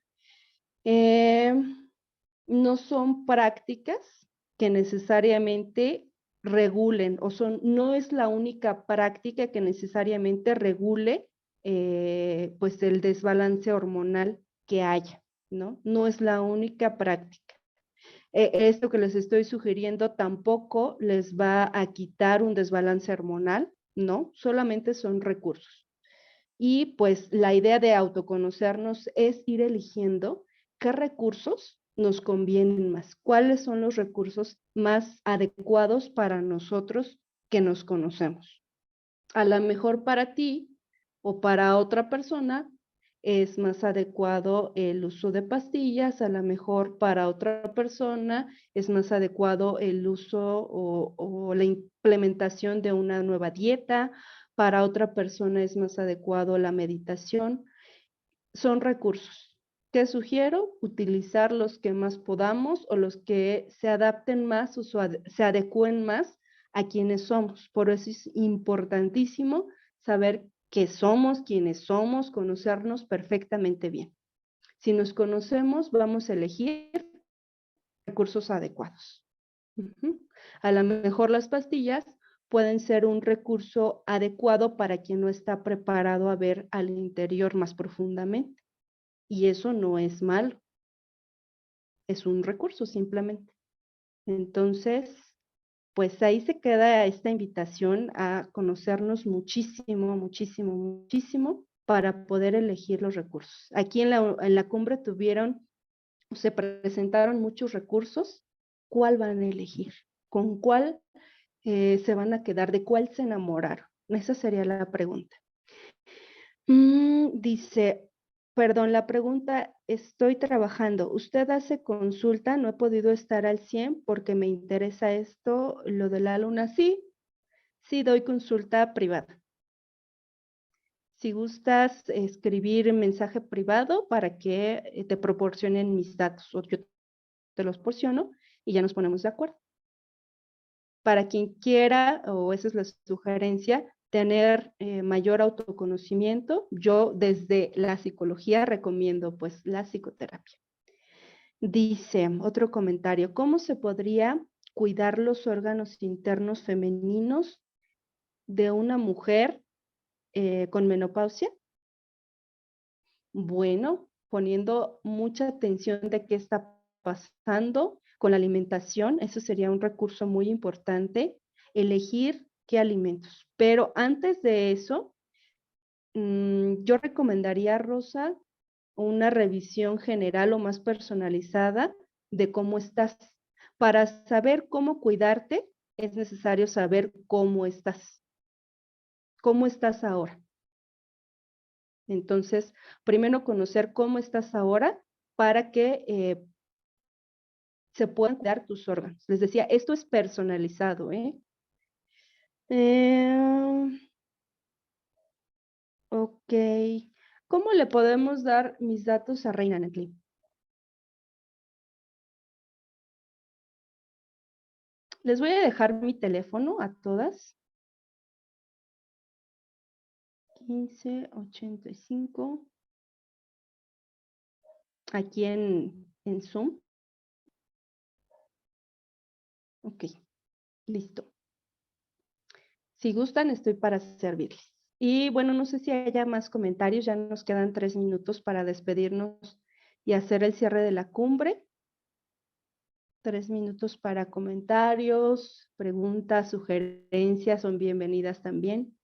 no son prácticas que necesariamente regulen, no es la única práctica que necesariamente regule pues el desbalance hormonal que haya, ¿no? No es la única práctica. Esto que les estoy sugiriendo tampoco les va a quitar un desbalance hormonal, ¿no? Solamente son recursos. Y pues la idea de autoconocernos es ir eligiendo qué recursos nos convienen más, cuáles son los recursos más adecuados para nosotros que nos conocemos. A lo mejor para ti o para otra persona es más adecuado el uso de pastillas, a lo mejor para otra persona es más adecuado el uso o la implementación de una nueva dieta, para otra persona es más adecuado la meditación. Son recursos. Te sugiero utilizar los que más podamos o los que se adapten más o se adecúen más a quienes somos. Por eso es importantísimo saber qué somos, quiénes somos, conocernos perfectamente bien. Si nos conocemos, vamos a elegir recursos adecuados. A lo mejor las pastillas pueden ser un recurso adecuado para quien no está preparado a ver al interior más profundamente. Y eso no es malo, es un recurso simplemente. Entonces, pues ahí se queda esta invitación a conocernos muchísimo, muchísimo, muchísimo para poder elegir los recursos. Aquí en la cumbre se presentaron muchos recursos. ¿Cuál van a elegir? ¿Con cuál se van a quedar? ¿De cuál se enamoraron? Esa sería la pregunta. Dice, perdón, la pregunta, estoy trabajando. ¿Usted hace consulta? No he podido estar al 100 porque me interesa esto, lo de la luna. Sí, doy consulta privada. Si gustas escribir mensaje privado para que te proporcionen mis datos o yo te los porciono y ya nos ponemos de acuerdo. Para quien quiera, o esa es la sugerencia, tener mayor autoconocimiento. Yo desde la psicología recomiendo pues la psicoterapia. Dice otro comentario, ¿cómo se podría cuidar los órganos internos femeninos de una mujer con menopausia? Bueno, poniendo mucha atención de qué está pasando con la alimentación, eso sería un recurso muy importante, elegir qué alimentos. Pero antes de eso, yo recomendaría, Rosa, una revisión general o más personalizada de cómo estás. Para saber cómo cuidarte, es necesario saber cómo estás. ¿Cómo estás ahora? Entonces, primero conocer cómo estás ahora para que se puedan cuidar tus órganos. Les decía, esto es personalizado, ¿eh? Ok. ¿Cómo le podemos dar mis datos a Reina Netli? Les voy a dejar mi teléfono a todas. 1585. Aquí en Zoom. Ok, listo. Si gustan, estoy para servirles. Y bueno, no sé si haya más comentarios, ya nos quedan 3 minutos para despedirnos y hacer el cierre de la cumbre. 3 minutos para comentarios, preguntas, sugerencias, son bienvenidas también.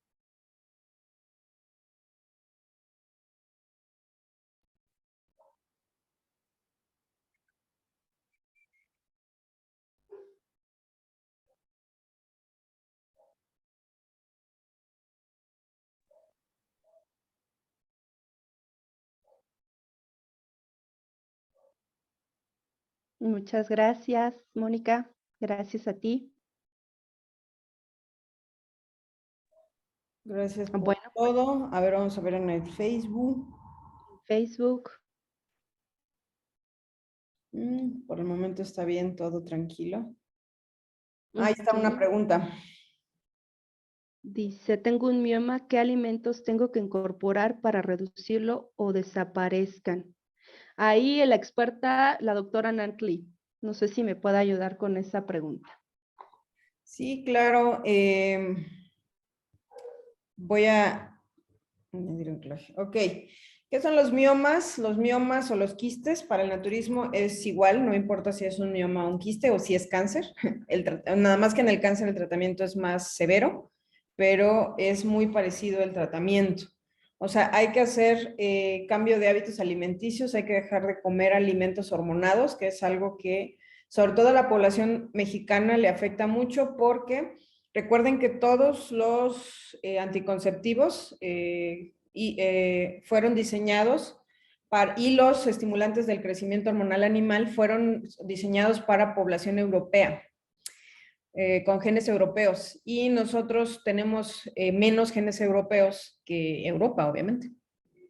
Muchas gracias, Mónica. Gracias a ti. Gracias por Bueno, todo. A ver, vamos a ver en el Facebook. Facebook. Por el momento está bien, todo tranquilo. Ahí está una pregunta. Dice, tengo un mioma, ¿qué alimentos tengo que incorporar para reducirlo o desaparezcan? Ahí la experta, la doctora Nantli, no sé si me puede ayudar con esa pregunta. Sí, claro. Voy a añadir un clase. Ok. ¿Qué son los miomas? Los miomas o los quistes para el naturismo es igual, no importa si es un mioma o un quiste o si es cáncer. Nada más que en el cáncer el tratamiento es más severo, pero es muy parecido el tratamiento. O sea, hay que hacer cambio de hábitos alimenticios, hay que dejar de comer alimentos hormonados, que es algo que sobre todo a la población mexicana le afecta mucho porque recuerden que todos los anticonceptivos fueron diseñados y los estimulantes del crecimiento hormonal animal fueron diseñados para población europea, con genes europeos. Y nosotros tenemos menos genes europeos que Europa, obviamente.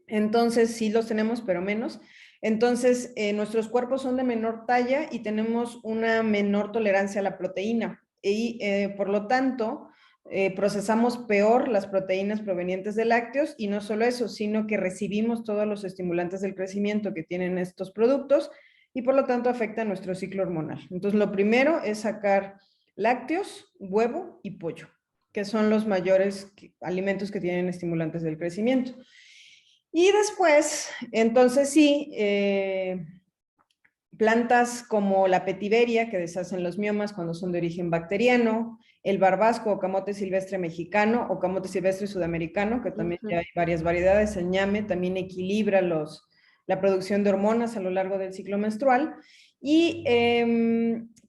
Entonces, sí los tenemos, pero menos. Entonces, nuestros cuerpos son de menor talla y tenemos una menor tolerancia a la proteína. Y por lo tanto, procesamos peor las proteínas provenientes de lácteos y no solo eso, sino que recibimos todos los estimulantes del crecimiento que tienen estos productos y por lo tanto afecta nuestro ciclo hormonal. Entonces, lo primero es sacar lácteos, huevo y pollo, que son los mayores alimentos que tienen estimulantes del crecimiento. Y después, entonces sí, plantas como la petiveria, que deshacen los miomas cuando son de origen bacteriano, el barbasco o camote silvestre mexicano o camote silvestre sudamericano, que también ya hay varias variedades, el ñame también equilibra la producción de hormonas a lo largo del ciclo menstrual. Y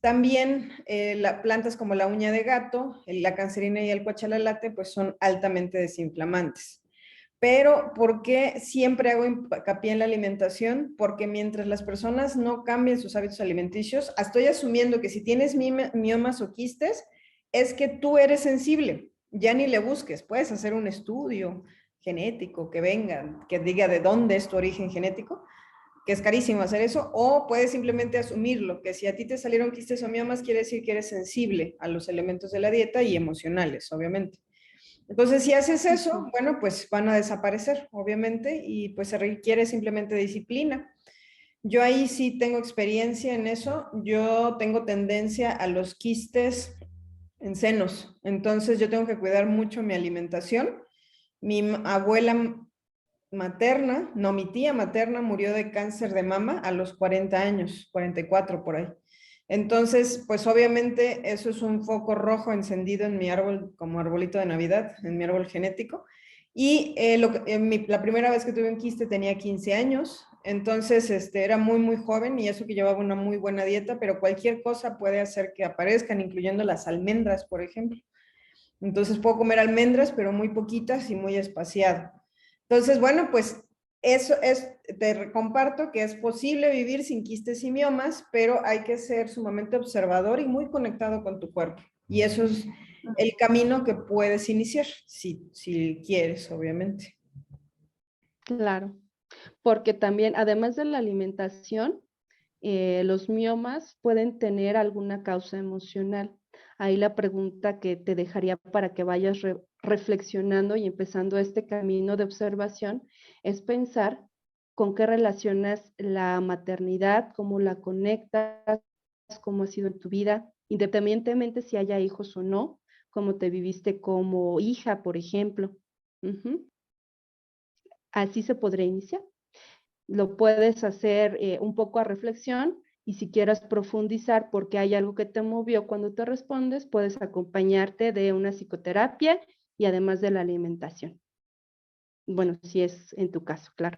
también plantas como la uña de gato, la cancerina y el cuachalalate, pues son altamente desinflamantes. Pero ¿por qué siempre hago hincapié en la alimentación? Porque mientras las personas no cambien sus hábitos alimenticios, estoy asumiendo que si tienes miomas o quistes, es que tú eres sensible. Ya ni le busques, puedes hacer un estudio genético que venga, que diga de dónde es tu origen genético, que es carísimo hacer eso, o puedes simplemente asumirlo, que si a ti te salieron quistes o miomas, quiere decir que eres sensible a los elementos de la dieta y emocionales, obviamente. Entonces, si haces eso, bueno, pues van a desaparecer, obviamente, y pues se requiere simplemente disciplina. Yo ahí sí tengo experiencia en eso. Yo tengo tendencia a los quistes en senos. Entonces, yo tengo que cuidar mucho mi alimentación. Mi abuela materna, no, mi tía materna murió de cáncer de mama a los 40 años, 44 por ahí. Entonces, pues obviamente eso es un foco rojo encendido en mi árbol, como arbolito de Navidad, en mi árbol genético. Y la primera vez que tuve un quiste tenía 15 años, entonces era muy, muy joven y eso que llevaba una muy buena dieta, pero cualquier cosa puede hacer que aparezcan, incluyendo las almendras, por ejemplo. Entonces puedo comer almendras, pero muy poquitas y muy espaciado. Entonces, bueno, pues eso es, te comparto que es posible vivir sin quistes y miomas, pero hay que ser sumamente observador y muy conectado con tu cuerpo. Y eso es el camino que puedes iniciar, si quieres, obviamente. Claro, porque también, además de la alimentación, los miomas pueden tener alguna causa emocional. Ahí la pregunta que te dejaría para que vayas reflexionando y empezando este camino de observación es pensar con qué relacionas la maternidad, cómo la conectas, cómo ha sido en tu vida, independientemente si haya hijos o no, cómo te viviste como hija, por ejemplo. Así se podría iniciar. Lo puedes hacer un poco a reflexión y si quieres profundizar porque hay algo que te movió cuando te respondes, puedes acompañarte de una psicoterapia y además de la alimentación. Bueno, si es en tu caso, claro.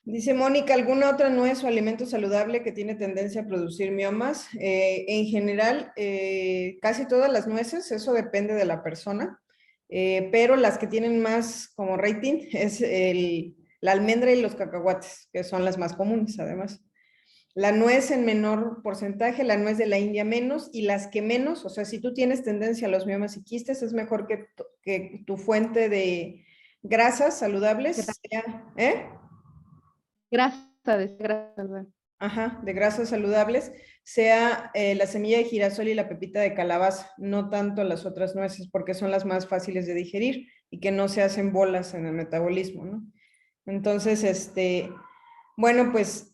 Dice Mónica, ¿alguna otra nuez o alimento saludable que tiene tendencia a producir miomas? En general, casi todas las nueces, eso depende de la persona, pero las que tienen más como rating es la almendra y los cacahuates, que son las más comunes además. La nuez en menor porcentaje, la nuez de la India menos, y las que menos, o sea, si tú tienes tendencia a los miomas y quistes, es mejor que tu fuente de grasas saludables sea, Grasa. Ajá, de grasas saludables, sea la semilla de girasol y la pepita de calabaza, no tanto las otras nueces, porque son las más fáciles de digerir y que no se hacen bolas en el metabolismo, ¿no? Entonces, bueno, pues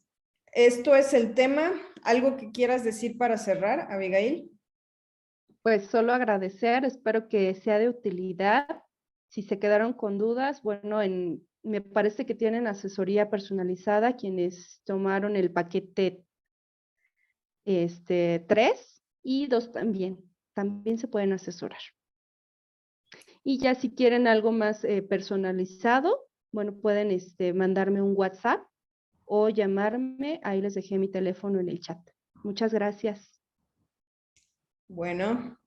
esto es el tema. ¿Algo que quieras decir para cerrar, Abigail? Pues solo agradecer, espero que sea de utilidad. Si se quedaron con dudas, bueno, me parece que tienen asesoría personalizada quienes tomaron el paquete 3 y 2 también se pueden asesorar. Y ya si quieren algo más personalizado, bueno, pueden mandarme un WhatsApp o llamarme, ahí les dejé mi teléfono en el chat. Muchas gracias. Bueno,